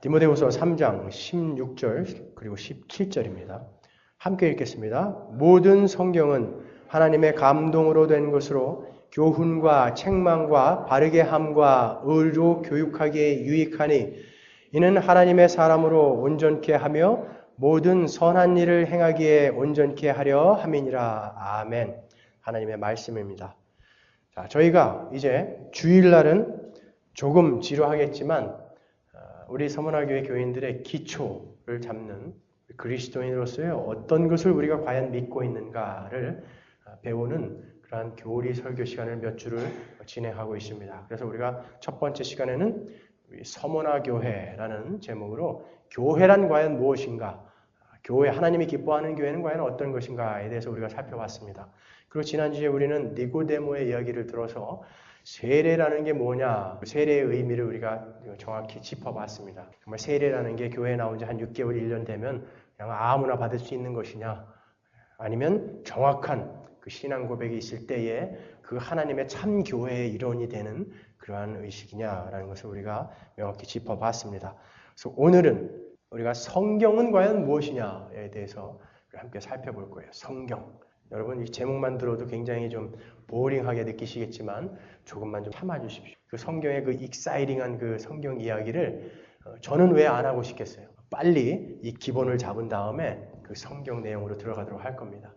디모데후서 3장 16절 그리고 17절입니다. 함께 읽겠습니다. 모든 성경은 하나님의 감동으로 된 것으로 교훈과 책망과 바르게 함과 의로 교육하기에 유익하니 이는 하나님의 사람으로 온전케 하며 모든 선한 일을 행하기에 온전케 하려 함이니라. 아멘. 하나님의 말씀입니다. 자, 저희가 이제 주일날은 조금 지루하겠지만 우리 서문화교회 교인들의 기초를 잡는 그리스도인으로서의 어떤 것을 우리가 과연 믿고 있는가를 배우는 그러한 교리 설교 시간을 몇 주를 진행하고 있습니다. 그래서 우리가 첫 번째 시간에는 서문화교회라는 제목으로 교회란 과연 무엇인가, 교회, 하나님이 기뻐하는 교회는 과연 어떤 것인가에 대해서 우리가 살펴봤습니다. 그리고 지난주에 우리는 니고데모의 이야기를 들어서 세례라는 게 뭐냐, 세례의 의미를 우리가 정확히 짚어봤습니다. 정말 세례라는 게 교회에 나온 지 한 6개월, 1년 되면 그냥 아무나 받을 수 있는 것이냐, 아니면 정확한 그 신앙 고백이 있을 때에 그 하나님의 참 교회의 일원이 되는 그러한 의식이냐라는 것을 우리가 명확히 짚어봤습니다. 그래서 오늘은 우리가 성경은 과연 무엇이냐에 대해서 함께 살펴볼 거예요. 성경. 여러분 이 제목만 들어도 굉장히 좀 보링하게 느끼시겠지만 조금만 좀 참아주십시오. 그 성경의 그 익사이팅한 그 성경 이야기를 저는 왜 안 하고 싶겠어요. 빨리 이 기본을 잡은 다음에 그 성경 내용으로 들어가도록 할 겁니다.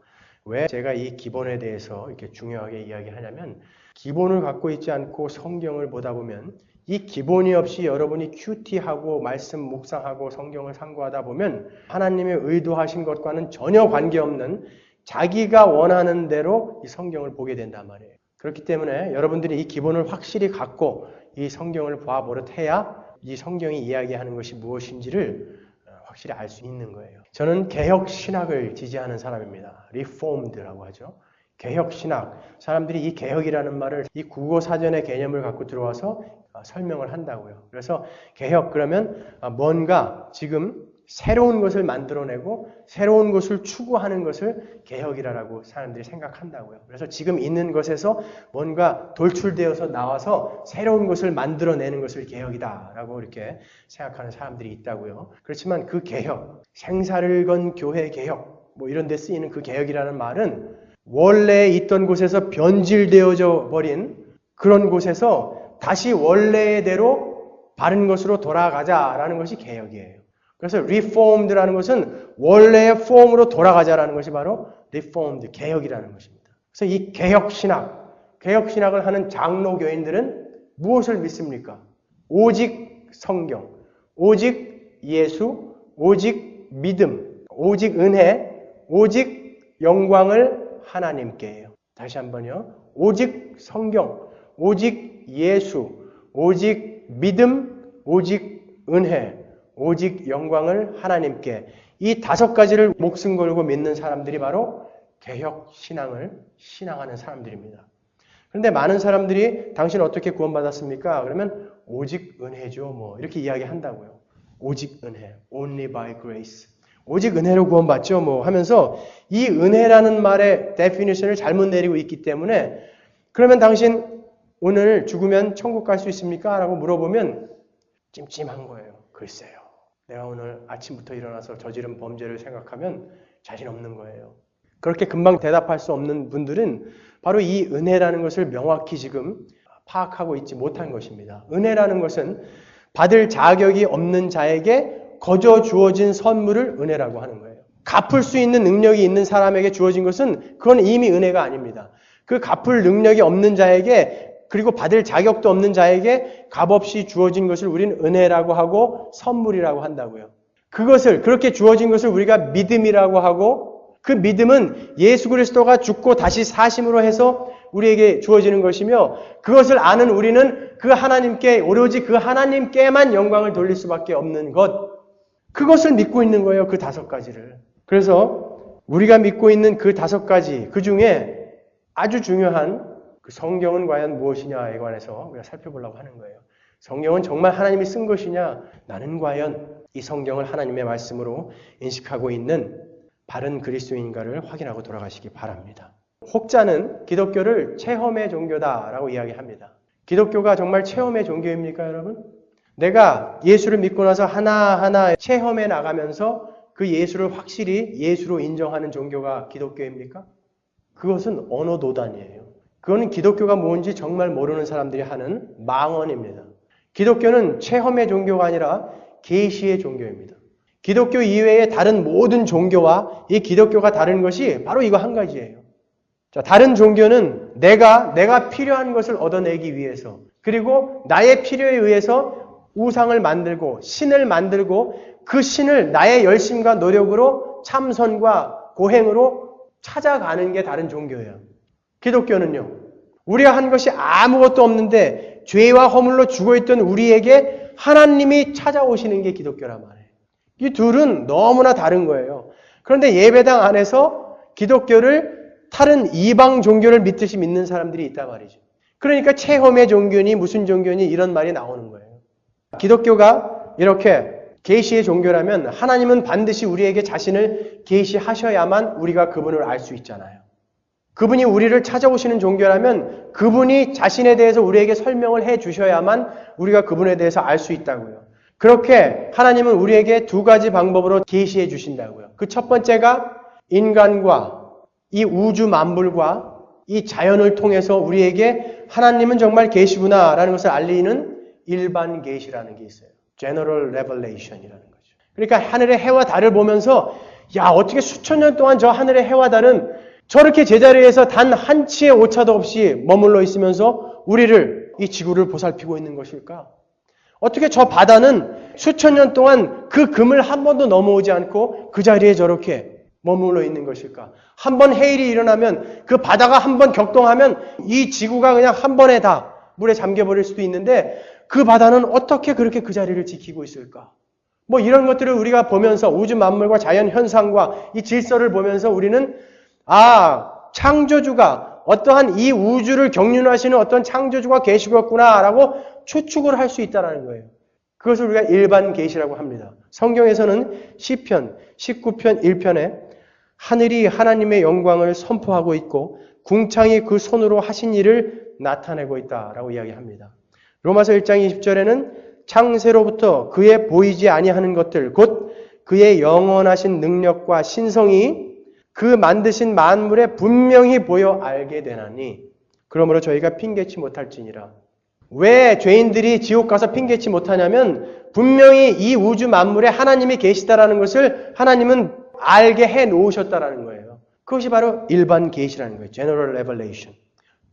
왜 제가 이 기본에 대해서 이렇게 중요하게 이야기하냐면 기본을 갖고 있지 않고 성경을 보다 보면 이 기본이 없이 여러분이 큐티하고 말씀 묵상하고 성경을 상고하다 보면 하나님의 의도하신 것과는 전혀 관계없는 자기가 원하는 대로 이 성경을 보게 된단 말이에요. 그렇기 때문에 여러분들이 이 기본을 확실히 갖고 이 성경을 보아버릇해야 이 성경이 이야기하는 것이 무엇인지를 확실히 알 수 있는 거예요. 저는 개혁신학을 지지하는 사람입니다. 리폼드라고 하죠. 개혁신학. 사람들이 이 개혁이라는 말을 이 국어사전의 개념을 갖고 들어와서 설명을 한다고요. 그래서 개혁 그러면 뭔가 지금 새로운 것을 만들어내고 새로운 것을 추구하는 것을 개혁이라고 사람들이 생각한다고요. 그래서 지금 있는 것에서 뭔가 돌출되어서 나와서 새로운 것을 만들어내는 것을 개혁이다라고 이렇게 생각하는 사람들이 있다고요. 그렇지만 그 개혁, 생사를 건 교회 개혁, 뭐 이런 데 쓰이는 그 개혁이라는 말은 원래 있던 곳에서 변질되어져 버린 그런 곳에서 다시 원래대로 바른 것으로 돌아가자라는 것이 개혁이에요. 그래서 reformed라는 것은 원래의 폼으로 돌아가자라는 것이 바로 reformed, 개혁이라는 것입니다. 그래서 이 개혁신학을 하는 장로교인들은 무엇을 믿습니까? 오직 성경, 오직 예수, 오직 믿음, 오직 은혜, 오직 영광을 하나님께 해요. 다시 한번요. 오직 성경, 오직 예수, 오직 믿음, 오직 은혜, 오직 영광을 하나님께. 이 5가지를 목숨 걸고 믿는 사람들이 바로 개혁신앙을 신앙하는 사람들입니다. 그런데 많은 사람들이 당신 어떻게 구원받았습니까? 그러면 오직 은혜죠. 뭐 이렇게 이야기한다고요. 오직 은혜. Only by grace. 오직 은혜로 구원받죠. 뭐 하면서 이 은혜라는 말의 definition을 잘못 내리고 있기 때문에 그러면 당신 오늘 죽으면 천국 갈 수 있습니까? 라고 물어보면 찜찜한 거예요. 글쎄요. 내가 오늘 아침부터 일어나서 저지른 범죄를 생각하면 자신 없는 거예요. 그렇게 금방 대답할 수 없는 분들은 바로 이 은혜라는 것을 명확히 지금 파악하고 있지 못한 것입니다. 은혜라는 것은 받을 자격이 없는 자에게 거저 주어진 선물을 은혜라고 하는 거예요. 갚을 수 있는 능력이 있는 사람에게 주어진 것은 그건 이미 은혜가 아닙니다. 그 갚을 능력이 없는 자에게 그리고 받을 자격도 없는 자에게 값없이 주어진 것을 우리는 은혜라고 하고 선물이라고 한다고요. 그것을 그렇게 주어진 것을 우리가 믿음이라고 하고 그 믿음은 예수 그리스도가 죽고 다시 사심으로 해서 우리에게 주어지는 것이며 그것을 아는 우리는 그 하나님께 오로지 그 하나님께만 영광을 돌릴 수밖에 없는 것. 그것을 믿고 있는 거예요. 그 5가지를. 그래서 우리가 믿고 있는 그 5가지 그 중에 아주 중요한 그 성경은 과연 무엇이냐에 관해서 우리가 살펴보려고 하는 거예요. 성경은 정말 하나님이 쓴 것이냐? 나는 과연 이 성경을 하나님의 말씀으로 인식하고 있는 바른 그리스도인가를 확인하고 돌아가시기 바랍니다. 혹자는 기독교를 체험의 종교다라고 이야기합니다. 기독교가 정말 체험의 종교입니까, 여러분? 내가 예수를 믿고 나서 하나하나 체험해 나가면서 그 예수를 확실히 예수로 인정하는 종교가 기독교입니까? 그것은 언어 도단이에요. 그거는 기독교가 뭔지 정말 모르는 사람들이 하는 망언입니다. 기독교는 체험의 종교가 아니라 계시의 종교입니다. 기독교 이외의 다른 모든 종교와 이 기독교가 다른 것이 바로 이거 한 가지예요. 자, 다른 종교는 내가 필요한 것을 얻어내기 위해서, 그리고 나의 필요에 의해서 우상을 만들고 신을 만들고 그 신을 나의 열심과 노력으로 참선과 고행으로 찾아가는 게 다른 종교예요. 기독교는요, 우리가 한 것이 아무것도 없는데 죄와 허물로 죽어있던 우리에게 하나님이 찾아오시는 게 기독교란 말이에요. 이 둘은 너무나 다른 거예요. 그런데 예배당 안에서 기독교를 다른 이방 종교를 믿듯이 믿는 사람들이 있단 말이죠. 그러니까 체험의 종교니 무슨 종교니 이런 말이 나오는 거예요. 기독교가 이렇게 계시의 종교라면 하나님은 반드시 우리에게 자신을 계시하셔야만 우리가 그분을 알 수 있잖아요. 그분이 우리를 찾아오시는 종교라면 그분이 자신에 대해서 우리에게 설명을 해 주셔야만 우리가 그분에 대해서 알 수 있다고요. 그렇게 하나님은 우리에게 두 가지 방법으로 계시해 주신다고요. 그 첫 번째가 인간과 이 우주 만물과 이 자연을 통해서 우리에게 하나님은 정말 계시구나라는 것을 알리는 일반 계시라는 게 있어요. General Revelation이라는 거죠. 그러니까 하늘의 해와 달을 보면서 야, 어떻게 수천 년 동안 저 하늘의 해와 달은 저렇게 제자리에서 단 한 치의 오차도 없이 머물러 있으면서 우리를, 이 지구를 보살피고 있는 것일까? 어떻게 저 바다는 수천 년 동안 그 금을 한 번도 넘어오지 않고 그 자리에 저렇게 머물러 있는 것일까? 한 번 해일이 일어나면 그 바다가 한 번 격동하면 이 지구가 그냥 한 번에 다 물에 잠겨버릴 수도 있는데 그 바다는 어떻게 그렇게 그 자리를 지키고 있을까? 뭐 이런 것들을 우리가 보면서 우주 만물과 자연 현상과 이 질서를 보면서 우리는 창조주가 어떠한 이 우주를 경륜하시는 어떤 창조주가 계시겠구나라고 추측을 할 수 있다는 거예요. 그것을 우리가 일반 계시라고 합니다. 성경에서는 시편 19편 1편에 하늘이 하나님의 영광을 선포하고 있고 궁창이 그 손으로 하신 일을 나타내고 있다라고 이야기합니다. 로마서 1장 20절에는 창세로부터 그의 보이지 아니하는 것들 곧 그의 영원하신 능력과 신성이 그 만드신 만물에 분명히 보여 알게 되나니 그러므로 저희가 핑계치 못할지니라. 왜 죄인들이 지옥 가서 핑계치 못하냐면 분명히 이 우주 만물에 하나님이 계시다라는 것을 하나님은 알게 해 놓으셨다라는 거예요. 그것이 바로 일반 계시라는 거예요. General Revelation.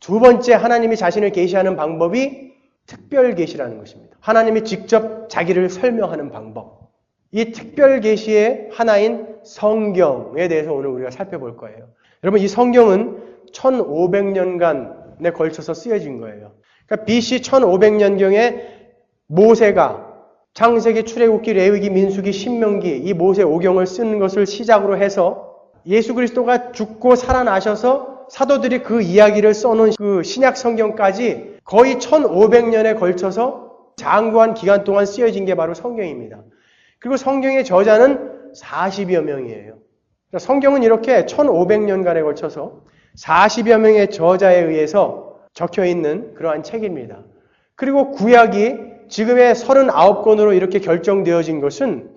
두 번째 하나님이 자신을 계시하는 방법이 특별 계시라는 것입니다. 하나님이 직접 자기를 설명하는 방법. 이 특별 계시의 하나인 성경에 대해서 오늘 우리가 살펴볼 거예요. 여러분, 이 성경은 1500년간에 걸쳐서 쓰여진 거예요. 그러니까 BC 1500년경에 모세가 창세기, 출애굽기, 레위기, 민수기, 신명기 이 모세 오경을 쓰는 것을 시작으로 해서 예수 그리스도가 죽고 살아나셔서 사도들이 그 이야기를 써놓은 그 신약 성경까지 거의 1500년에 걸쳐서 장구한 기간 동안 쓰여진 게 바로 성경입니다. 그리고 성경의 저자는 40여 명이에요. 그러니까 성경은 이렇게 1500년간에 걸쳐서 40여 명의 저자에 의해서 적혀있는 그러한 책입니다. 그리고 구약이 지금의 39권으로 이렇게 결정되어진 것은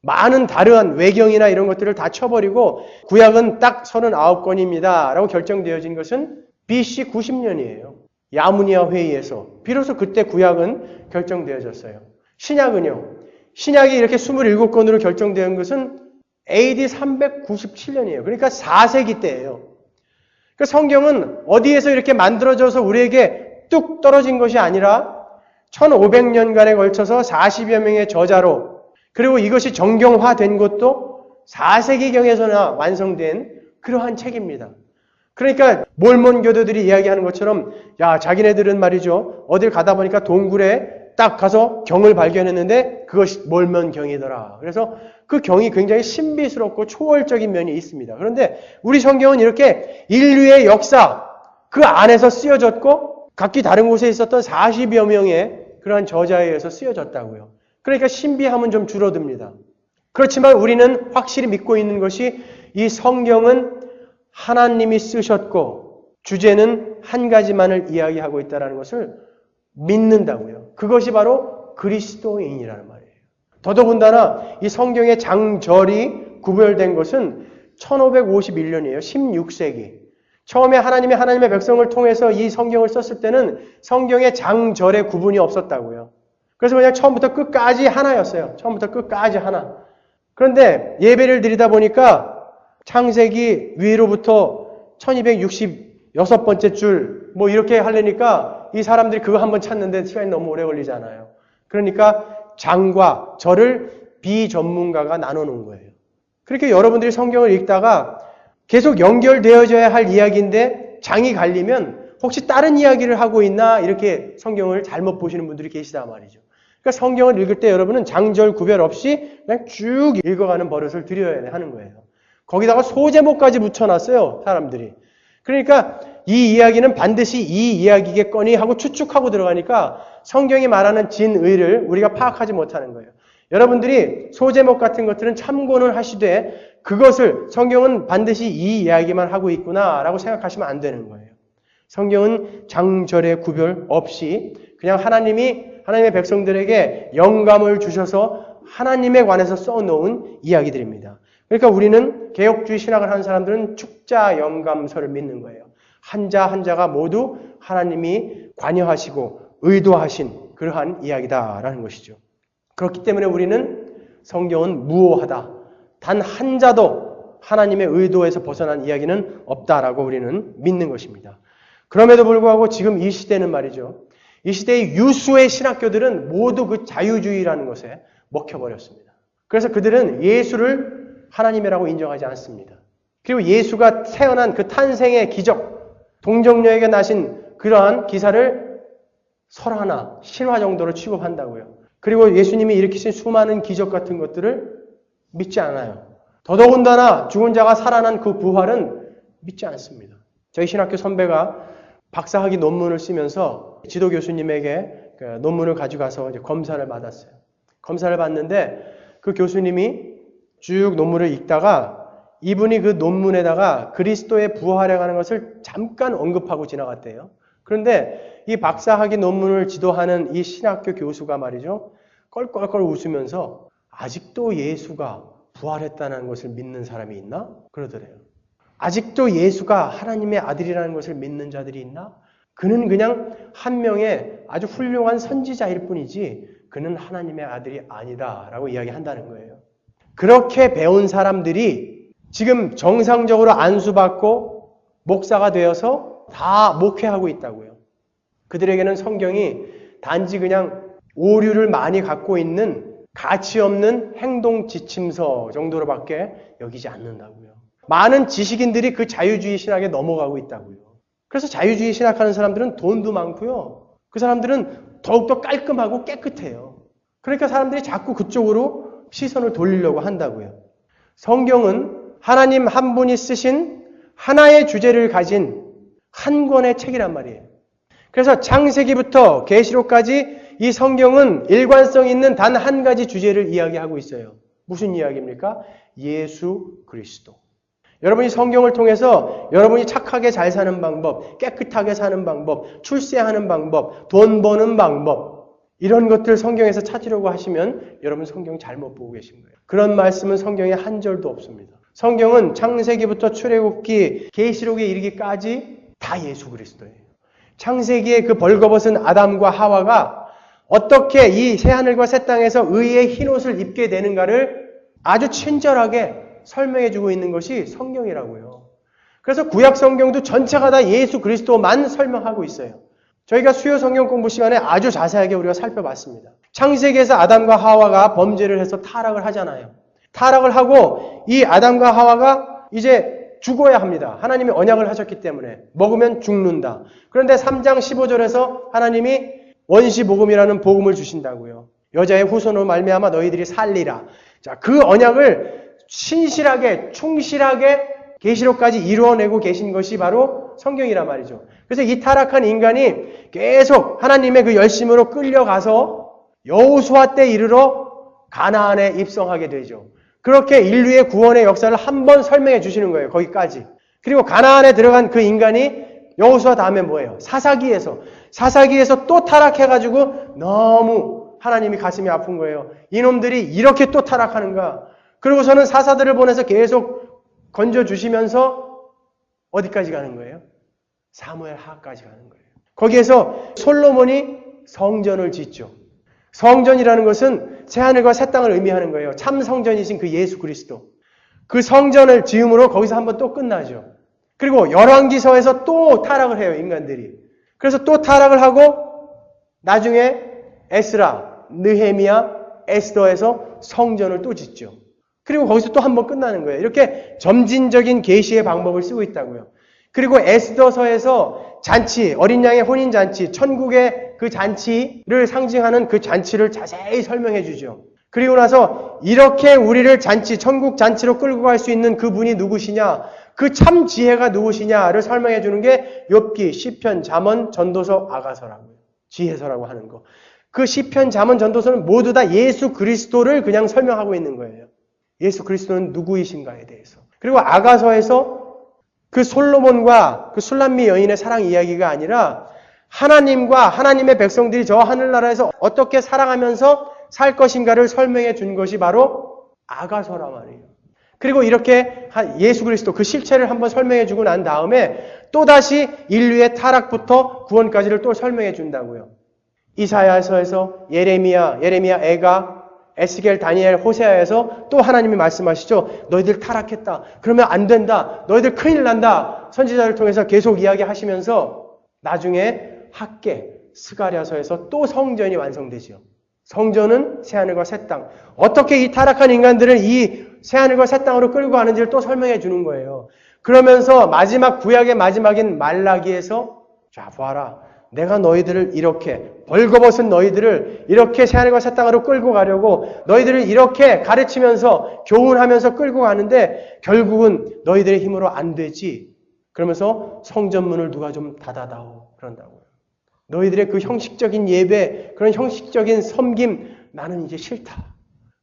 많은 다른 외경이나 이런 것들을 다 쳐버리고 구약은 딱 39권입니다 라고 결정되어진 것은 BC 90년이에요. 야무니아 회의에서 비로소 그때 구약은 결정되어졌어요. 신약은요. 신약이 이렇게 27권으로 결정된 것은 AD 397년이에요. 그러니까 4세기 때예요. 그러니까 성경은 어디에서 이렇게 만들어져서 우리에게 뚝 떨어진 것이 아니라 1500년간에 걸쳐서 40여 명의 저자로, 그리고 이것이 정경화된 것도 4세기경에서나 완성된 그러한 책입니다. 그러니까 몰몬 교도들이 이야기하는 것처럼 야, 자기네들은 말이죠. 어딜 가다 보니까 동굴에 딱 가서 경을 발견했는데 그것이 몰몬 경이더라. 그래서 그 경이 굉장히 신비스럽고 초월적인 면이 있습니다. 그런데 우리 성경은 이렇게 인류의 역사 그 안에서 쓰여졌고 각기 다른 곳에 있었던 40여 명의 그러한 저자에 의해서 쓰여졌다고요. 그러니까 신비함은 좀 줄어듭니다. 그렇지만 우리는 확실히 믿고 있는 것이 이 성경은 하나님이 쓰셨고 주제는 한 가지만을 이야기하고 있다는 것을 믿는다고요. 그것이 바로 그리스도인이라는 말이에요. 더더군다나 이 성경의 장절이 구별된 것은 1551년이에요. 16세기. 처음에 하나님의 백성을 통해서 이 성경을 썼을 때는 성경의 장절의 구분이 없었다고요. 그래서 그냥 처음부터 끝까지 하나였어요. 처음부터 끝까지 하나. 그런데 예배를 드리다 보니까 창세기 위로부터 1266번째 줄 뭐 이렇게 하려니까 이 사람들이 그거 한번 찾는데 시간이 너무 오래 걸리잖아요. 그러니까 장과 절을 비전문가가 나눠놓은 거예요. 그렇게 여러분들이 성경을 읽다가 계속 연결되어져야 할 이야기인데 장이 갈리면 혹시 다른 이야기를 하고 있나 이렇게 성경을 잘못 보시는 분들이 계시단 말이죠. 그러니까 성경을 읽을 때 여러분은 장절 구별 없이 그냥 쭉 읽어가는 버릇을 들여야 하는 거예요. 거기다가 소제목까지 붙여놨어요, 사람들이. 그러니까 이 이야기는 반드시 이 이야기겠거니 하고 추측하고 들어가니까 성경이 말하는 진의를 우리가 파악하지 못하는 거예요. 여러분들이 소제목 같은 것들은 참고는 하시되 그것을 성경은 반드시 이 이야기만 하고 있구나라고 생각하시면 안 되는 거예요. 성경은 장절의 구별 없이 그냥 하나님의 백성들에게 영감을 주셔서 하나님에 관해서 써놓은 이야기들입니다. 그러니까 우리는 개혁주의 신학을 하는 사람들은 축자 영감서를 믿는 거예요. 한자 한자가 모두 하나님이 관여하시고 의도하신 그러한 이야기다라는 것이죠. 그렇기 때문에 우리는 성경은 무오하다. 단 한자도 하나님의 의도에서 벗어난 이야기는 없다라고 우리는 믿는 것입니다. 그럼에도 불구하고 지금 이 시대는 말이죠. 이 시대의 유수의 신학교들은 모두 그 자유주의라는 것에 먹혀버렸습니다. 그래서 그들은 예수를 하나님이라고 인정하지 않습니다. 그리고 예수가 태어난 그 탄생의 기적, 동정녀에게 나신 그러한 기사를 설화나 신화 정도로 취급한다고요. 그리고 예수님이 일으키신 수많은 기적 같은 것들을 믿지 않아요. 더더군다나 죽은 자가 살아난 그 부활은 믿지 않습니다. 저희 신학교 선배가 박사학위 논문을 쓰면서 지도 교수님에게 그 논문을 가져가서 이제 검사를 받았어요. 검사를 받는데 그 교수님이 쭉 논문을 읽다가 이분이 그 논문에다가 그리스도의 부활에 관한 것을 잠깐 언급하고 지나갔대요. 그런데 이 박사학위 논문을 지도하는 이 신학교 교수가 말이죠. 껄껄껄 웃으면서 아직도 예수가 부활했다는 것을 믿는 사람이 있나? 그러더래요. 아직도 예수가 하나님의 아들이라는 것을 믿는 자들이 있나? 그는 그냥 한 명의 아주 훌륭한 선지자일 뿐이지 그는 하나님의 아들이 아니다라고 이야기한다는 거예요. 그렇게 배운 사람들이 지금 정상적으로 안수받고 목사가 되어서 다 목회하고 있다고요. 그들에게는 성경이 단지 그냥 오류를 많이 갖고 있는 가치 없는 행동 지침서 정도로밖에 여기지 않는다고요. 많은 지식인들이 그 자유주의 신학에 넘어가고 있다고요. 그래서 자유주의 신학하는 사람들은 돈도 많고요. 그 사람들은 더욱더 깔끔하고 깨끗해요. 그러니까 사람들이 자꾸 그쪽으로 시선을 돌리려고 한다고요. 성경은 하나님 한 분이 쓰신 하나의 주제를 가진 한 권의 책이란 말이에요. 그래서 창세기부터 계시록까지 이 성경은 일관성 있는 단 한 가지 주제를 이야기하고 있어요. 무슨 이야기입니까? 예수 그리스도. 여러분이 성경을 통해서 여러분이 착하게 잘 사는 방법, 깨끗하게 사는 방법, 출세하는 방법, 돈 버는 방법 이런 것들 성경에서 찾으려고 하시면 여러분 성경 잘못 보고 계신 거예요. 그런 말씀은 성경에 한 절도 없습니다. 성경은 창세기부터 출애굽기, 계시록에 이르기까지 다 예수 그리스도예요. 창세기의 그 벌거벗은 아담과 하와가 어떻게 이 새하늘과 새 땅에서 의의 흰옷을 입게 되는가를 아주 친절하게 설명해주고 있는 것이 성경이라고요. 그래서 구약 성경도 전체가 다 예수 그리스도만 설명하고 있어요. 저희가 수요 성경 공부 시간에 아주 자세하게 우리가 살펴봤습니다. 창세기에서 아담과 하와가 범죄를 해서 타락을 하잖아요. 타락을 하고 이 아담과 하와가 이제 죽어야 합니다. 하나님이 언약을 하셨기 때문에 먹으면 죽는다. 그런데 3장 15절에서 하나님이 원시복음이라는 복음을 주신다고요. 여자의 후손으로 말미암아 너희들이 살리라. 자, 그 언약을 신실하게 충실하게 계시록까지 이루어내고 계신 것이 바로 성경이란 말이죠. 그래서 이 타락한 인간이 계속 하나님의 그 열심으로 끌려가서 여호수아 때 이르러 가나안에 입성하게 되죠. 그렇게 인류의 구원의 역사를 한번 설명해 주시는 거예요. 거기까지. 그리고 가나안에 들어간 그 인간이 여호수아 다음에 뭐예요? 사사기에서 또 타락해가지고 너무 하나님이 가슴이 아픈 거예요. 이놈들이 이렇게 또 타락하는가. 그리고서는 사사들을 보내서 계속 건져주시면서 어디까지 가는 거예요? 사무엘 하까지 가는 거예요. 거기에서 솔로몬이 성전을 짓죠. 성전이라는 것은 새하늘과 새 땅을 의미하는 거예요. 참 성전이신 그 예수 그리스도. 그 성전을 지음으로 거기서 한번 또 끝나죠. 그리고 열왕기서에서 또 타락을 해요, 인간들이. 그래서 또 타락을 하고 나중에 에스라, 느헤미야, 에스더에서 성전을 또 짓죠. 그리고 거기서 또 한번 끝나는 거예요. 이렇게 점진적인 계시의 방법을 쓰고 있다고요. 그리고 에스더서에서 잔치, 어린 양의 혼인 잔치, 천국의 그 잔치를 상징하는 그 잔치를 자세히 설명해 주죠. 그리고 나서 이렇게 우리를 잔치, 천국 잔치로 끌고 갈 수 있는 그분이 누구시냐, 그 참 지혜가 누구시냐를 설명해 주는 게 욥기, 시편, 잠언, 전도서, 아가서라고요. 지혜서라고 하는 거. 그 시편, 잠언, 전도서는 모두 다 예수 그리스도를 그냥 설명하고 있는 거예요. 예수 그리스도는 누구이신가에 대해서. 그리고 아가서에서 그 솔로몬과 그 술람미 여인의 사랑 이야기가 아니라 하나님과 하나님의 백성들이 저 하늘나라에서 어떻게 사랑하면서 살 것인가를 설명해 준 것이 바로 아가서란 말이에요. 그리고 이렇게 예수 그리스도 그 실체를 한번 설명해 주고 난 다음에 또다시 인류의 타락부터 구원까지를 또 설명해 준다고요. 이사야서에서 예레미야, 애가, 에스겔, 다니엘, 호세아에서 또 하나님이 말씀하시죠. 너희들 타락했다. 그러면 안 된다. 너희들 큰일 난다. 선지자를 통해서 계속 이야기하시면서 나중에 학개, 스가랴서에서 또 성전이 완성되지요. 성전은 새하늘과 새 땅. 어떻게 이 타락한 인간들을 이 새하늘과 새 땅으로 끌고 가는지를 또 설명해 주는 거예요. 그러면서 마지막 구약의 마지막인 말라기에서 자 보아라. 내가 너희들을 이렇게 벌거벗은 너희들을 이렇게 새하늘과 새 땅으로 끌고 가려고 너희들을 이렇게 가르치면서 교훈하면서 끌고 가는데 결국은 너희들의 힘으로 안 되지. 그러면서 성전문을 누가 좀 닫아다오 그런다고요. 너희들의 그 형식적인 예배, 그런 형식적인 섬김 나는 이제 싫다.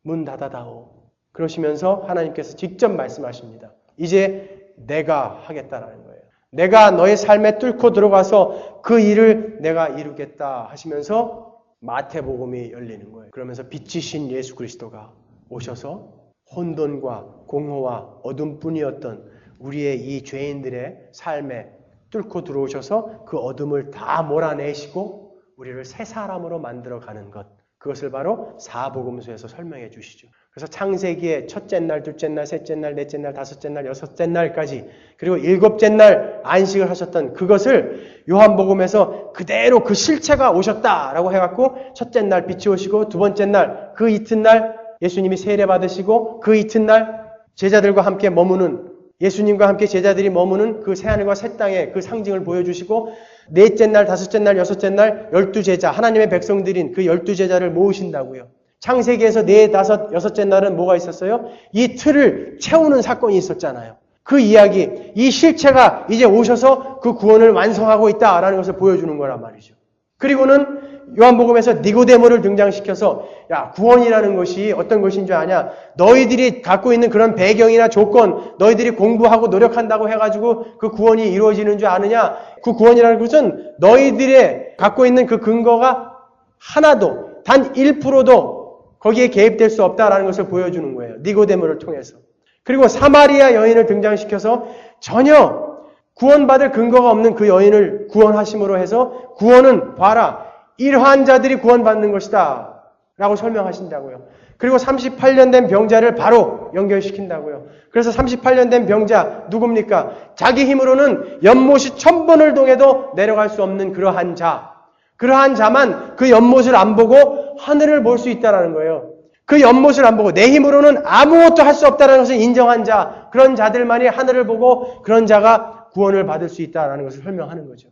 문 닫아다오. 그러시면서 하나님께서 직접 말씀하십니다. 이제 내가 하겠다라는 거예요. 내가 너의 삶에 뚫고 들어가서 그 일을 내가 이루겠다 하시면서 마태복음이 열리는 거예요. 그러면서 빛이신 예수 그리스도가 오셔서 혼돈과 공허와 어둠뿐이었던 우리의 이 죄인들의 삶에 뚫고 들어오셔서 그 어둠을 다 몰아내시고 우리를 새 사람으로 만들어가는 것. 그것을 바로 사복음서에서 설명해 주시죠. 그래서 창세기의 첫째 날, 둘째 날, 셋째 날, 넷째 날, 다섯째 날, 여섯째 날까지 그리고 일곱째 날 안식을 하셨던 그것을 요한복음에서 그대로 그 실체가 오셨다라고 해갖고 첫째 날 빛이 오시고 두 번째 날 그 이튿날 예수님이 세례 받으시고 그 이튿날 제자들과 함께 머무는 예수님과 함께 제자들이 머무는 그 새하늘과 새 땅의 그 상징을 보여주시고 넷째 날, 다섯째 날, 여섯째 날 12제자 하나님의 백성들인 그 12제자를 모으신다고요. 창세기에서 네, 다섯, 여섯째 날은 뭐가 있었어요? 이 틀을 채우는 사건이 있었잖아요. 그 이야기, 이 실체가 이제 오셔서 그 구원을 완성하고 있다라는 것을 보여주는 거란 말이죠. 그리고는 요한복음에서 니고데모를 등장시켜서 야, 구원이라는 것이 어떤 것인 줄 아냐? 너희들이 갖고 있는 그런 배경이나 조건, 너희들이 공부하고 노력한다고 해가지고 그 구원이 이루어지는 줄 아느냐? 그 구원이라는 것은 너희들의 갖고 있는 그 근거가 하나도, 단 1%도 거기에 개입될 수 없다라는 것을 보여주는 거예요. 니고데모를 통해서. 그리고 사마리아 여인을 등장시켜서 전혀 구원받을 근거가 없는 그 여인을 구원하심으로 해서 구원은 봐라. 이러한 자들이 구원받는 것이다. 라고 설명하신다고요. 그리고 38년 된 병자를 바로 연결시킨다고요. 그래서 38년 된 병자 누굽니까? 자기 힘으로는 연못이 1000번을 동해도 내려갈 수 없는 그러한 자. 그러한 자만 그 연못을 안 보고 하늘을 볼 수 있다는 거예요. 그 연못을 안 보고 내 힘으로는 아무것도 할 수 없다는 것을 인정한 자, 그런 자들만이 하늘을 보고 그런 자가 구원을 받을 수 있다는 것을 설명하는 거죠.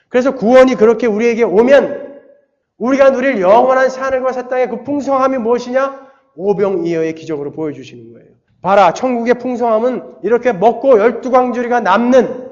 그래서 구원이 그렇게 우리에게 오면 우리가 누릴 영원한 하늘과 새 땅의 그 풍성함이 무엇이냐? 오병이어의 기적으로 보여주시는 거예요. 봐라, 천국의 풍성함은 이렇게 먹고 12광주리가 남는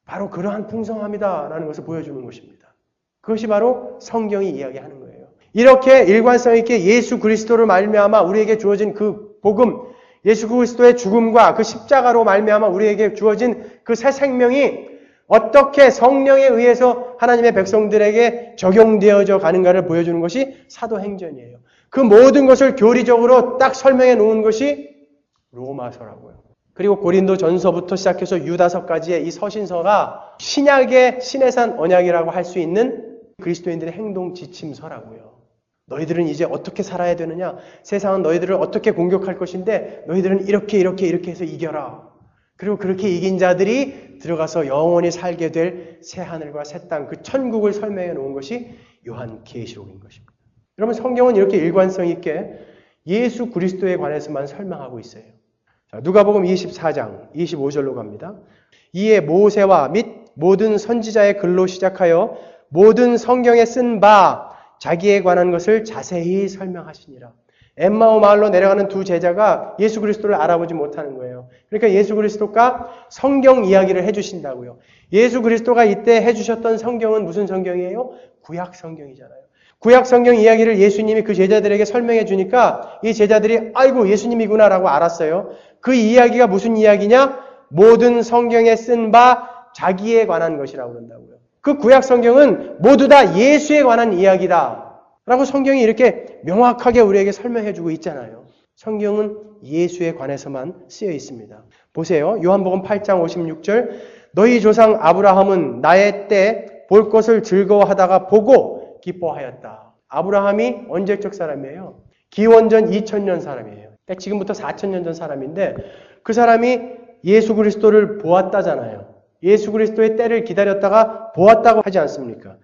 바로 그러한 풍성함이다라는 것을 보여주는 것입니다. 그것이 바로 성경이 이야기하는 거예요. 이렇게 일관성 있게 예수 그리스도를 말미암아 우리에게 주어진 그 복음, 예수 그리스도의 죽음과 그 십자가로 말미암아 우리에게 주어진 그 새 생명이 어떻게 성령에 의해서 하나님의 백성들에게 적용되어져 가는가를 보여주는 것이 사도행전이에요. 그 모든 것을 교리적으로 딱 설명해 놓은 것이 로마서라고요. 그리고 고린도전서부터 시작해서 유다서까지의 이 서신서가 신약의 신해산 언약이라고 할 수 있는 그리스도인들의 행동 지침서라고요. 너희들은 이제 어떻게 살아야 되느냐? 세상은 너희들을 어떻게 공격할 것인데 너희들은 이렇게 해서 이겨라. 그리고 그렇게 이긴 자들이 들어가서 영원히 살게 될 새하늘과 새 땅, 그 천국을 설명해 놓은 것이 요한계시록인 것입니다. 여러분, 성경은 이렇게 일관성 있게 예수 그리스도에 관해서만 설명하고 있어요. 자, 누가복음 24장 25절로 갑니다. 이에 모세와 및 모든 선지자의 글로 시작하여 모든 성경에 쓴 바 자기에 관한 것을 자세히 설명하시니라. 엠마오 마을로 내려가는 두 제자가 예수 그리스도를 알아보지 못하는 거예요. 그러니까 예수 그리스도가 성경 이야기를 해주신다고요. 예수 그리스도가 이때 해주셨던 성경은 무슨 성경이에요? 구약 성경이잖아요. 구약 성경 이야기를 예수님이 그 제자들에게 설명해 주니까 이 제자들이 아이고 예수님이구나라고 알았어요. 그 이야기가 무슨 이야기냐? 모든 성경에 쓴 바 자기에 관한 것이라고 그런다고요. 그 구약 성경은 모두 다 예수에 관한 이야기다 라고 성경이 이렇게 명확하게 우리에게 설명해 주고 있잖아요. 성경은 예수에 관해서만 쓰여 있습니다. 보세요. 요한복음 8장 56절 너희 조상 아브라함은 나의 때 볼 것을 즐거워하다가 보고 기뻐하였다. 아브라함이 언제적 사람이에요? 기원전 2000년 사람이에요. 그러니까 지금부터 4000년 전 사람인데 그 사람이 예수 그리스도를 보았다잖아요. 예수 그리스도의 때를 기다렸다가 보았다고 하지 않습니까?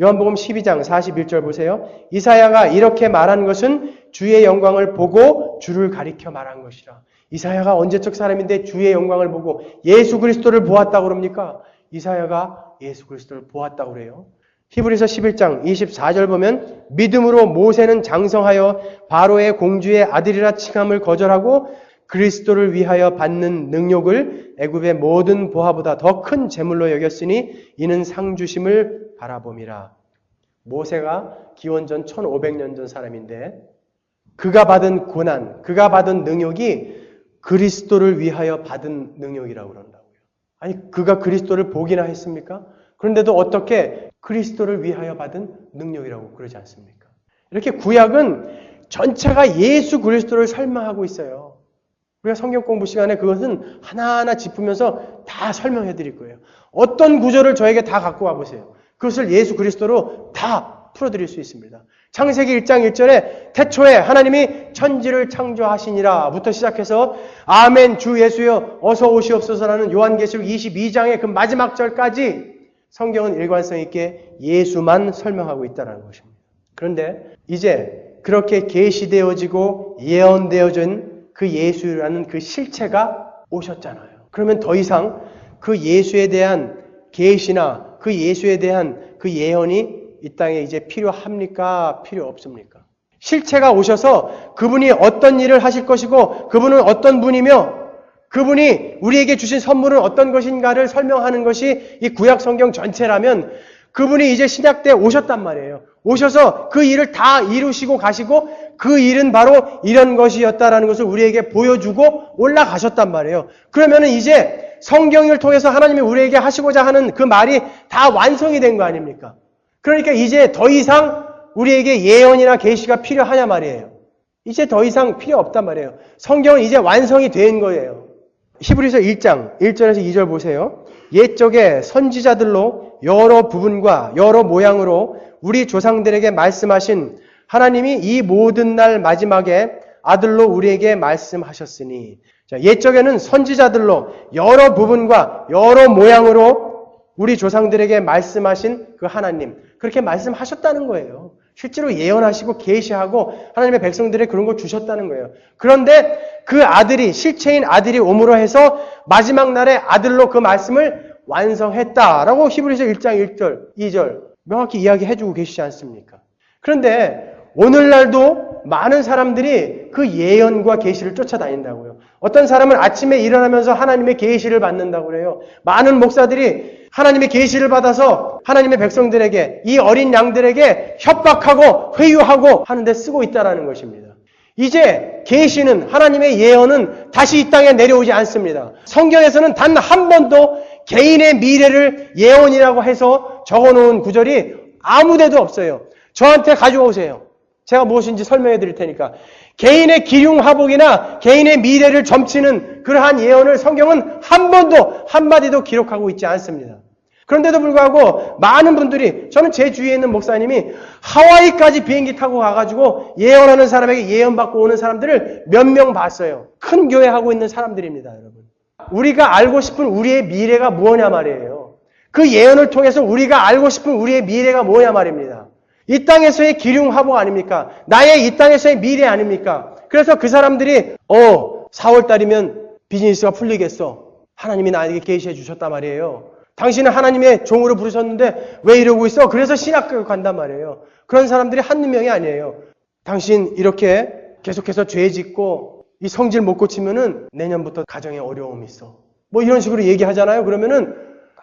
요한복음 12장 41절 보세요. 이사야가 이렇게 말한 것은 주의 영광을 보고 주를 가리켜 말한 것이라. 이사야가 언제적 사람인데 주의 영광을 보고 예수 그리스도를 보았다고 그럽니까? 이사야가 예수 그리스도를 보았다고 그래요. 히브리서 11장 24절 보면 믿음으로 모세는 장성하여 바로의 공주의 아들이라 칭함을 거절하고 그리스도를 위하여 받는 능력을 애굽의 모든 보화보다 더 큰 재물로 여겼으니 이는 상 주심을 바라봄이라. 모세가 기원전 1500년 전 사람인데 그가 받은 고난, 그가 받은 능력이 그리스도를 위하여 받은 능력이라고 그런다고요. 아니 그가 그리스도를 보기나 했습니까? 그런데도 어떻게 그리스도를 위하여 받은 능력이라고 그러지 않습니까? 이렇게 구약은 전체가 예수 그리스도를 설명하고 있어요. 우리가 성경 공부 시간에 그것은 하나하나 짚으면서 다 설명해 드릴 거예요. 어떤 구절을 저에게 다 갖고 와보세요. 그것을 예수 그리스도로 다 풀어드릴 수 있습니다. 창세기 1장 1절에 태초에 하나님이 천지를 창조하시니라 부터 시작해서 아멘 주 예수여 어서 오시옵소서라는 요한계시록 22장의 그 마지막 절까지 성경은 일관성 있게 예수만 설명하고 있다는 것입니다. 그런데 이제 그렇게 계시되어지고 예언되어진 그 예수라는 그 실체가 오셨잖아요. 그러면 더 이상 그 예수에 대한 계시나 그 예수에 대한 그 예언이 이 땅에 이제 필요합니까? 필요 없습니까? 실체가 오셔서 그분이 어떤 일을 하실 것이고 그분은 어떤 분이며 그분이 우리에게 주신 선물은 어떤 것인가를 설명하는 것이 이 구약 성경 전체라면 그분이 이제 신약 때 오셨단 말이에요. 오셔서 그 일을 다 이루시고 가시고 그 일은 바로 이런 것이었다라는 것을 우리에게 보여주고 올라가셨단 말이에요. 그러면은 이제 성경을 통해서 하나님이 우리에게 하시고자 하는 그 말이 다 완성이 된 거 아닙니까? 그러니까 이제 더 이상 우리에게 예언이나 계시가 필요하냐 말이에요. 이제 더 이상 필요 없단 말이에요. 성경은 이제 완성이 된 거예요. 히브리서 1장 1절에서 2절 보세요. 옛적에 선지자들로 여러 부분과 여러 모양으로 우리 조상들에게 말씀하신 하나님이 이 모든 날 마지막에 아들로 우리에게 말씀하셨으니 자, 옛적에는 선지자들로 여러 부분과 여러 모양으로 우리 조상들에게 말씀하신 그 하나님 그렇게 말씀하셨다는 거예요. 실제로 예언하시고 계시하고 하나님의 백성들의 그런 거 주셨다는 거예요. 그런데 그 아들이 실체인 아들이 오므로 해서 마지막 날에 아들로 그 말씀을 완성했다라고 히브리서 1장 1절 2절 명확히 이야기해주고 계시지 않습니까? 그런데 오늘날도 많은 사람들이 그 예언과 계시를 쫓아다닌다고요. 어떤 사람은 아침에 일어나면서 하나님의 계시를 받는다고 그래요. 많은 목사들이 하나님의 계시를 받아서 하나님의 백성들에게 이 어린 양들에게 협박하고 회유하고 하는데 쓰고 있다라는 것입니다. 이제 계시는 하나님의 예언은 다시 이 땅에 내려오지 않습니다. 성경에서는 단 한 번도 개인의 미래를 예언이라고 해서 적어놓은 구절이 아무데도 없어요. 저한테 가져오세요. 제가 무엇인지 설명해 드릴 테니까. 개인의 기륭화복이나 개인의 미래를 점치는 그러한 예언을 성경은 한 번도 한마디도 기록하고 있지 않습니다. 그런데도 불구하고 많은 분들이, 저는 제 주위에 있는 목사님이 하와이까지 비행기 타고 가가지고 예언하는 사람에게 예언받고 오는 사람들을 몇 명 봤어요. 큰 교회 하고 있는 사람들입니다, 여러분. 우리가 알고 싶은 우리의 미래가 뭐냐 말이에요. 그 예언을 통해서 우리가 알고 싶은 우리의 미래가 뭐냐 말입니다. 이 땅에서의 기륭화복 아닙니까? 나의 이 땅에서의 미래 아닙니까? 그래서 그 사람들이 4월달이면 비즈니스가 풀리겠어. 하나님이 나에게 계시해 주셨단 말이에요. 당신은 하나님의 종으로 부르셨는데 왜 이러고 있어? 그래서 신학교에 간단 말이에요. 그런 사람들이 한두 명이 아니에요. 당신 이렇게 계속해서 죄 짓고 이 성질 못 고치면은 내년부터 가정에 어려움이 있어. 뭐 이런 식으로 얘기하잖아요. 그러면은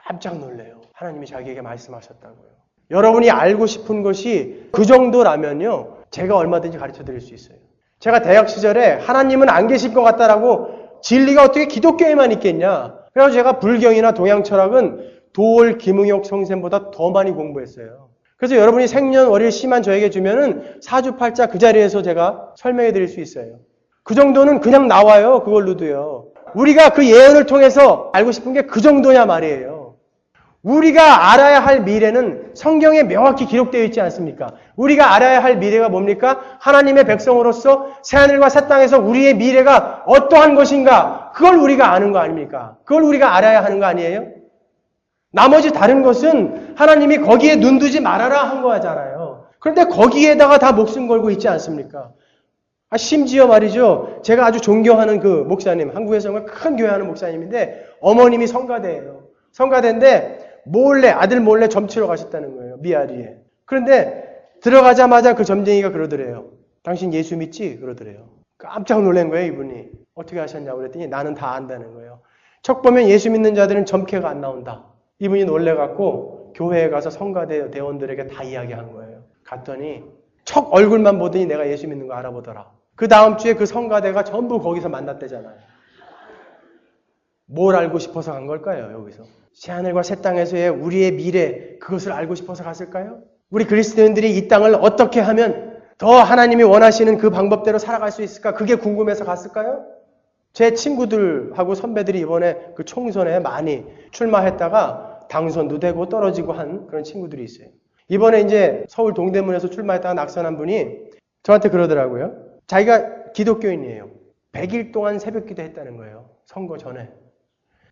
깜짝 놀래요. 하나님이 자기에게 말씀하셨다고요. 여러분이 알고 싶은 것이 그 정도라면요, 제가 얼마든지 가르쳐 드릴 수 있어요. 제가 대학 시절에 하나님은 안 계실 것 같다라고 진리가 어떻게 기독교에만 있겠냐. 그래서 제가 불경이나 동양 철학은 도올 김응옥 성쌤보다 더 많이 공부했어요. 그래서 여러분이 생년월일 시만 저에게 주면은 사주팔자 그 자리에서 제가 설명해 드릴 수 있어요. 그 정도는 그냥 나와요. 그걸로도요. 우리가 그 예언을 통해서 알고 싶은 게 그 정도냐 말이에요. 우리가 알아야 할 미래는 성경에 명확히 기록되어 있지 않습니까? 우리가 알아야 할 미래가 뭡니까? 하나님의 백성으로서 새하늘과 새 땅에서 우리의 미래가 어떠한 것인가? 그걸 우리가 아는 거 아닙니까? 그걸 우리가 알아야 하는 거 아니에요? 나머지 다른 것은 하나님이 거기에 눈 두지 말아라 한 거잖아요. 그런데 거기에다가 다 목숨 걸고 있지 않습니까? 심지어 말이죠. 제가 아주 존경하는 그 목사님, 한국에서 정말 큰 교회 하는 목사님인데 어머님이 성가대예요. 성가대인데 몰래, 아들 몰래 점치러 가셨다는 거예요. 미아리에. 그런데 들어가자마자 그 점쟁이가 그러더래요. 당신 예수 믿지? 그러더래요. 깜짝 놀란 거예요, 이분이. 어떻게 하셨냐고 그랬더니 나는 다 안다는 거예요. 척 보면 예수 믿는 자들은 점괘가 안 나온다. 이분이 놀래갖고 교회에 가서 성가대 대원들에게 다 이야기한 거예요. 갔더니 척 얼굴만 보더니 내가 예수 믿는 거 알아보더라. 그 다음 주에 그 성가대가 전부 거기서 만났대잖아요. 뭘 알고 싶어서 간 걸까요, 여기서? 새하늘과 새 땅에서의 우리의 미래, 그것을 알고 싶어서 갔을까요? 우리 그리스도인들이 이 땅을 어떻게 하면 더 하나님이 원하시는 그 방법대로 살아갈 수 있을까? 그게 궁금해서 갔을까요? 제 친구들하고 선배들이 이번에 그 총선에 많이 출마했다가 당선도 되고 떨어지고 한 그런 친구들이 있어요. 이번에 이제 서울 동대문에서 출마했다가 낙선한 분이 저한테 그러더라고요. 자기가 기독교인이에요. 100일 동안 새벽기도 했다는 거예요. 선거 전에.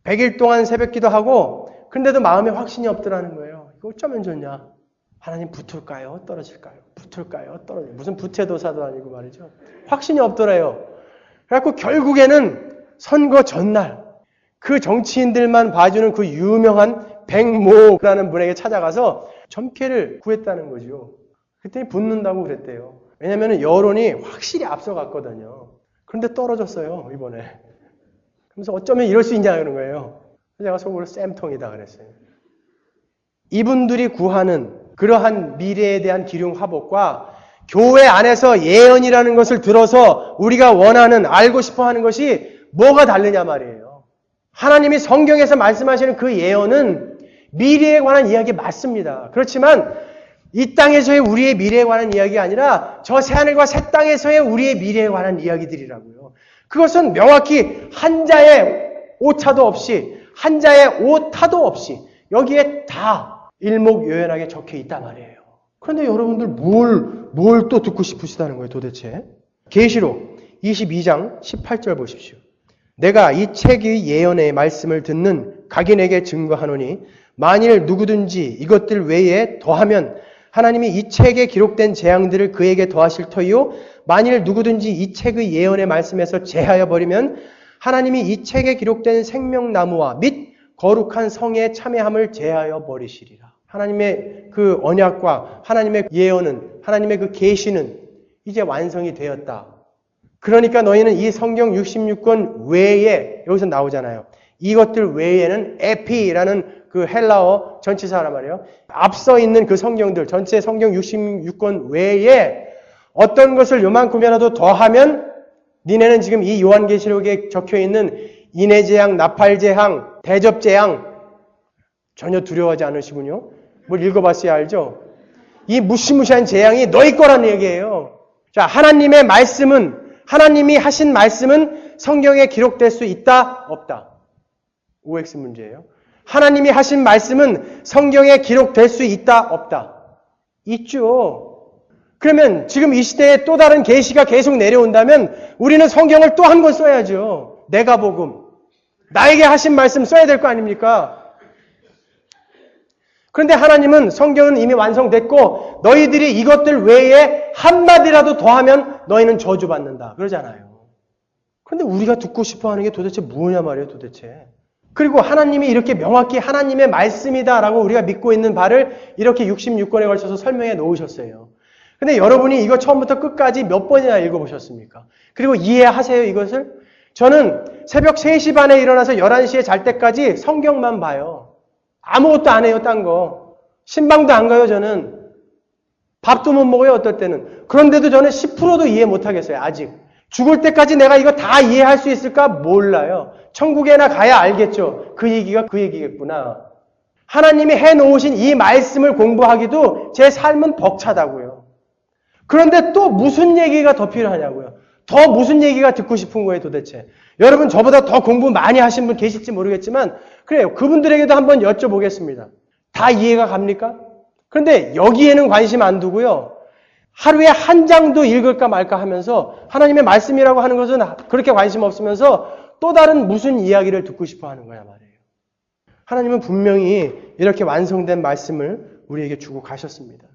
100일 동안 새벽기도 하고 근데도 마음에 확신이 없더라는 거예요. 이거 어쩌면 좋냐? 하나님 붙을까요? 떨어질까요? 붙을까요? 떨어질까요? 무슨 부채도사도 아니고 말이죠. 확신이 없더래요. 그래갖고 결국에는 선거 전날 그 정치인들만 봐주는 그 유명한 백모라는 분에게 찾아가서 점괘를 구했다는 거죠. 그랬더니 붙는다고 그랬대요. 왜냐하면 여론이 확실히 앞서갔거든요. 그런데 떨어졌어요, 이번에. 그래서 어쩌면 이럴 수 있냐 그런 거예요. 제가 속으로 쌤통이다 그랬어요. 이분들이 구하는 그러한 미래에 대한 기륭화복과 교회 안에서 예언이라는 것을 들어서 우리가 원하는, 알고 싶어하는 것이 뭐가 다르냐 말이에요. 하나님이 성경에서 말씀하시는 그 예언은 미래에 관한 이야기 맞습니다. 그렇지만 이 땅에서의 우리의 미래에 관한 이야기가 아니라 저 새하늘과 새 땅에서의 우리의 미래에 관한 이야기들이라고요. 그것은 명확히 한자의 오차도 없이, 한자의 오타도 없이 여기에 다 일목요연하게 적혀 있단 말이에요. 그런데 여러분들 뭘 또 듣고 싶으시다는 거예요, 도대체? 계시록 22장 18절 보십시오. 내가 이 책의 예언의 말씀을 듣는 각인에게 증거하노니 만일 누구든지 이것들 외에 더하면 하나님이 이 책에 기록된 재앙들을 그에게 더하실 터이요 만일 누구든지 이 책의 예언의 말씀에서 제하여 버리면 하나님이 이 책에 기록된 생명나무와 및 거룩한 성의 참회함을 제하여 버리시리라. 하나님의 그 언약과 하나님의 예언은, 하나님의 그 계시는 이제 완성이 되었다. 그러니까 너희는 이 성경 66권 외에, 여기서 나오잖아요. 이것들 외에는 에피라는 그 헬라어 전치사란 말이에요. 앞서 있는 그 성경들, 전체 성경 66권 외에 어떤 것을 요만큼이라도 더하면 니네는 지금 이 요한계시록에 적혀있는 인해재앙, 나팔재앙, 대접재앙 전혀 두려워하지 않으시군요. 뭘 읽어봤어야 알죠? 이 무시무시한 재앙이 너희 거라는 얘기예요. 자, 하나님의 말씀은, 하나님이 하신 말씀은 성경에 기록될 수 있다, 없다? OX 문제예요. 하나님이 하신 말씀은 성경에 기록될 수 있다, 없다? 있죠. 그러면 지금 이 시대에 또 다른 계시가 계속 내려온다면 우리는 성경을 또 한 권 써야죠. 내가복음. 나에게 하신 말씀 써야 될 거 아닙니까? 그런데 하나님은 성경은 이미 완성됐고 너희들이 이것들 외에 한마디라도 더하면 너희는 저주받는다. 그러잖아요. 그런데 우리가 듣고 싶어하는 게 도대체 뭐냐 말이에요, 도대체. 그리고 하나님이 이렇게 명확히 하나님의 말씀이다라고 우리가 믿고 있는 바를 이렇게 66권에 걸쳐서 설명해 놓으셨어요. 근데 여러분이 이거 처음부터 끝까지 몇 번이나 읽어보셨습니까? 그리고 이해하세요, 이것을? 저는 새벽 3시 반에 일어나서 11시에 잘 때까지 성경만 봐요. 아무것도 안 해요, 딴 거. 신방도 안 가요, 저는. 밥도 못 먹어요, 어떨 때는. 그런데도 저는 10%도 이해 못 하겠어요, 아직. 죽을 때까지 내가 이거 다 이해할 수 있을까? 몰라요. 천국에나 가야 알겠죠. 그 얘기가 그 얘기겠구나. 하나님이 해놓으신 이 말씀을 공부하기도 제 삶은 벅차다고요. 그런데 또 무슨 얘기가 더 필요하냐고요. 더 무슨 얘기가 듣고 싶은 거예요, 도대체. 여러분 저보다 더 공부 많이 하신 분 계실지 모르겠지만 그래요. 그분들에게도 한번 여쭤보겠습니다. 다 이해가 갑니까? 그런데 여기에는 관심 안 두고요. 하루에 한 장도 읽을까 말까 하면서 하나님의 말씀이라고 하는 것은 그렇게 관심 없으면서 또 다른 무슨 이야기를 듣고 싶어 하는 거야 말이에요. 하나님은 분명히 이렇게 완성된 말씀을 우리에게 주고 가셨습니다.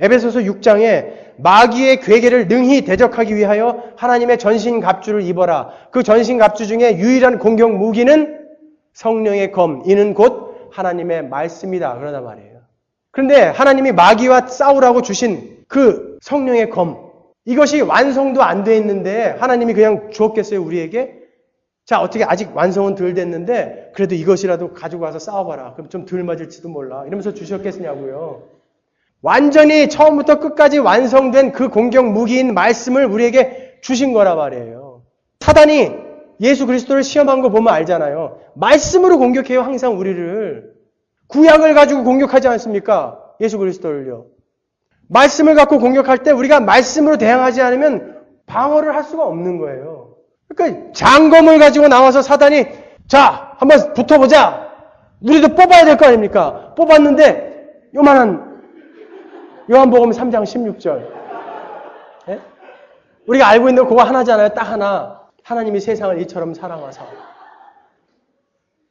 에베소서 6장에 마귀의 괴계를 능히 대적하기 위하여 하나님의 전신갑주를 입어라. 그 전신갑주 중에 유일한 공격 무기는 성령의 검, 이는 곧 하나님의 말씀이다. 그러단 말이에요. 그런데 하나님이 마귀와 싸우라고 주신 그 성령의 검, 이것이 완성도 안 돼 있는데 하나님이 그냥 주었겠어요, 우리에게? 자, 어떻게 아직 완성은 덜 됐는데 그래도 이것이라도 가지고 와서 싸워봐라. 그럼 좀 덜 맞을지도 몰라. 이러면서 주셨겠냐고요. 완전히 처음부터 끝까지 완성된 그 공격 무기인 말씀을 우리에게 주신 거라 말이에요. 사단이 예수 그리스도를 시험한 거 보면 알잖아요. 말씀으로 공격해요, 항상 우리를. 구약을 가지고 공격하지 않습니까? 예수 그리스도를요. 말씀을 갖고 공격할 때 우리가 말씀으로 대항하지 않으면 방어를 할 수가 없는 거예요. 그러니까 장검을 가지고 나와서 사단이 자, 한번 붙어보자. 우리도 뽑아야 될 거 아닙니까? 뽑았는데 요만한 요한복음 3장 16절. 예? 우리가 알고 있는 거 그거 하나잖아요. 딱 하나. 하나님이 세상을 이처럼 사랑하사.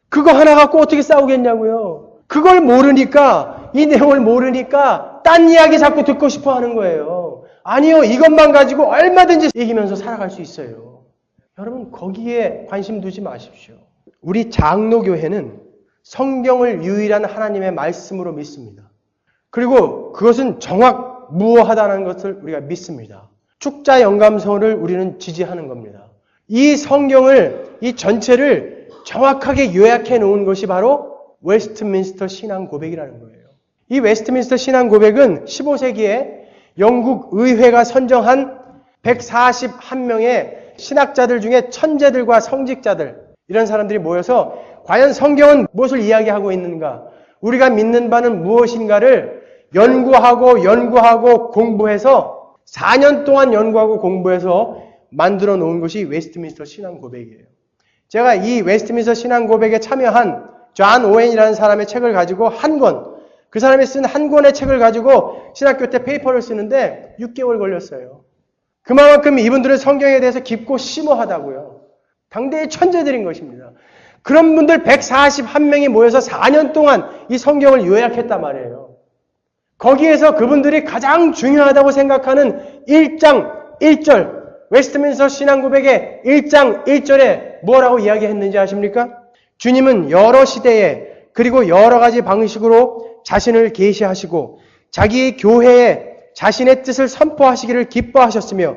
그거 하나 갖고 어떻게 싸우겠냐고요. 그걸 모르니까, 이 내용을 모르니까 딴 이야기 자꾸 듣고 싶어 하는 거예요. 아니요. 이것만 가지고 얼마든지 이기면서 살아갈 수 있어요. 여러분 거기에 관심 두지 마십시오. 우리 장로교회는 성경을 유일한 하나님의 말씀으로 믿습니다. 그리고 그것은 정확무어하다는 것을 우리가 믿습니다. 축자 영감서를 우리는 지지하는 겁니다. 이 성경을, 이 전체를 정확하게 요약해 놓은 것이 바로 웨스트민스터 신앙 고백이라는 거예요. 이 웨스트민스터 신앙 고백은 15세기에 영국 의회가 선정한 141명의 신학자들 중에 천재들과 성직자들, 이런 사람들이 모여서 과연 성경은 무엇을 이야기하고 있는가, 우리가 믿는 바는 무엇인가를 연구하고 공부해서 4년 동안 연구하고 공부해서 만들어 놓은 것이 웨스트민스터 신앙 고백이에요. 제가 이 웨스트민스터 신앙 고백에 참여한 존 오웬이라는 사람의 책을 가지고 한 권, 그 사람이 쓴 한 권의 책을 가지고 신학교 때 페이퍼를 쓰는데 6개월 걸렸어요. 그만큼 이분들은 성경에 대해서 깊고 심오하다고요. 당대의 천재들인 것입니다. 그런 분들 141명이 모여서 4년 동안 이 성경을 요약했단 말이에요. 거기에서 그분들이 가장 중요하다고 생각하는 1장 1절, 웨스트민스터 신앙고백의 1장 1절에 뭐라고 이야기했는지 아십니까? 주님은 여러 시대에 그리고 여러 가지 방식으로 자신을 계시하시고 자기의 교회에 자신의 뜻을 선포하시기를 기뻐하셨으며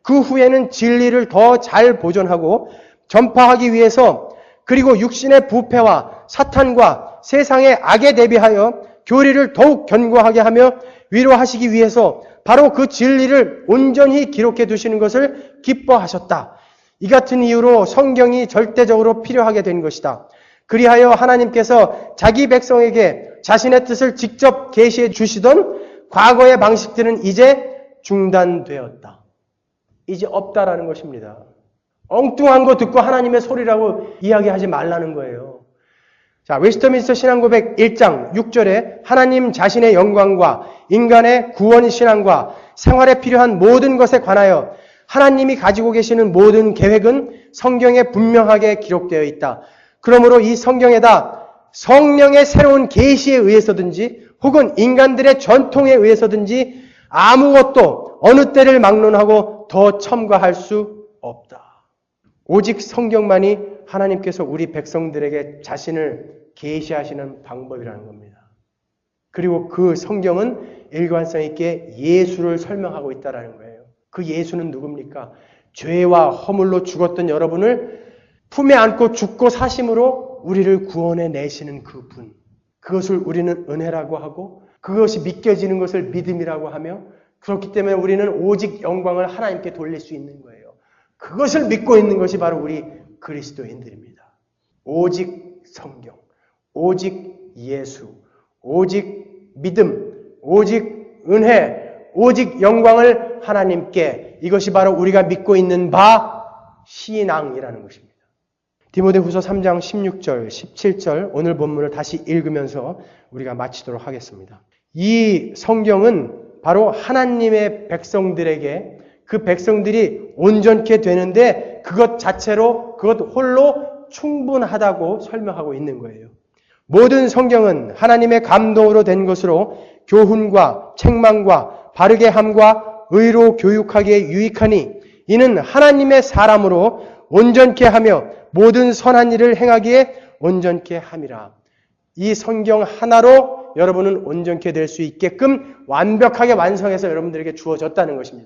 그 후에는 진리를 더 잘 보존하고 전파하기 위해서 그리고 육신의 부패와 사탄과 세상의 악에 대비하여 교리를 더욱 견고하게 하며 위로하시기 위해서 바로 그 진리를 온전히 기록해 두시는 것을 기뻐하셨다. 이 같은 이유로 성경이 절대적으로 필요하게 된 것이다. 그리하여 하나님께서 자기 백성에게 자신의 뜻을 직접 계시해 주시던 과거의 방식들은 이제 중단되었다. 이제 없다라는 것입니다. 엉뚱한 거 듣고 하나님의 소리라고 이야기하지 말라는 거예요. 자, 웨스터민스터 신앙고백 1장 6절에 하나님 자신의 영광과 인간의 구원 신앙과 생활에 필요한 모든 것에 관하여 하나님이 가지고 계시는 모든 계획은 성경에 분명하게 기록되어 있다. 그러므로 이 성경에다 성령의 새로운 계시에 의해서든지 혹은 인간들의 전통에 의해서든지 아무것도 어느 때를 막론하고 더 첨가할 수 없다. 오직 성경만이 하나님께서 우리 백성들에게 자신을 계시하시는 방법이라는 겁니다. 그리고 그 성경은 일관성 있게 예수를 설명하고 있다는 거예요. 그 예수는 누굽니까? 죄와 허물로 죽었던 여러분을 품에 안고 죽고 사심으로 우리를 구원해 내시는 그 분. 그것을 우리는 은혜라고 하고 그것이 믿겨지는 것을 믿음이라고 하며 그렇기 때문에 우리는 오직 영광을 하나님께 돌릴 수 있는 거예요. 그것을 믿고 있는 것이 바로 우리 그리스도인들입니다. 오직 성경, 오직 예수, 오직 믿음, 오직 은혜, 오직 영광을 하나님께, 이것이 바로 우리가 믿고 있는 바 신앙이라는 것입니다. 디모데후서 3장 16절, 17절 오늘 본문을 다시 읽으면서 우리가 마치도록 하겠습니다. 이 성경은 바로 하나님의 백성들에게 그 백성들이 온전케 되는데 그것 자체로, 그것 홀로 충분하다고 설명하고 있는 거예요. 모든 성경은 하나님의 감동으로 된 것으로 교훈과 책망과 바르게 함과 의로 교육하기에 유익하니 이는 하나님의 사람으로 온전케 하며 모든 선한 일을 행하기에 온전케 함이라. 이 성경 하나로 여러분은 온전케 될 수 있게끔 완벽하게 완성해서 여러분들에게 주어졌다는 것입니다.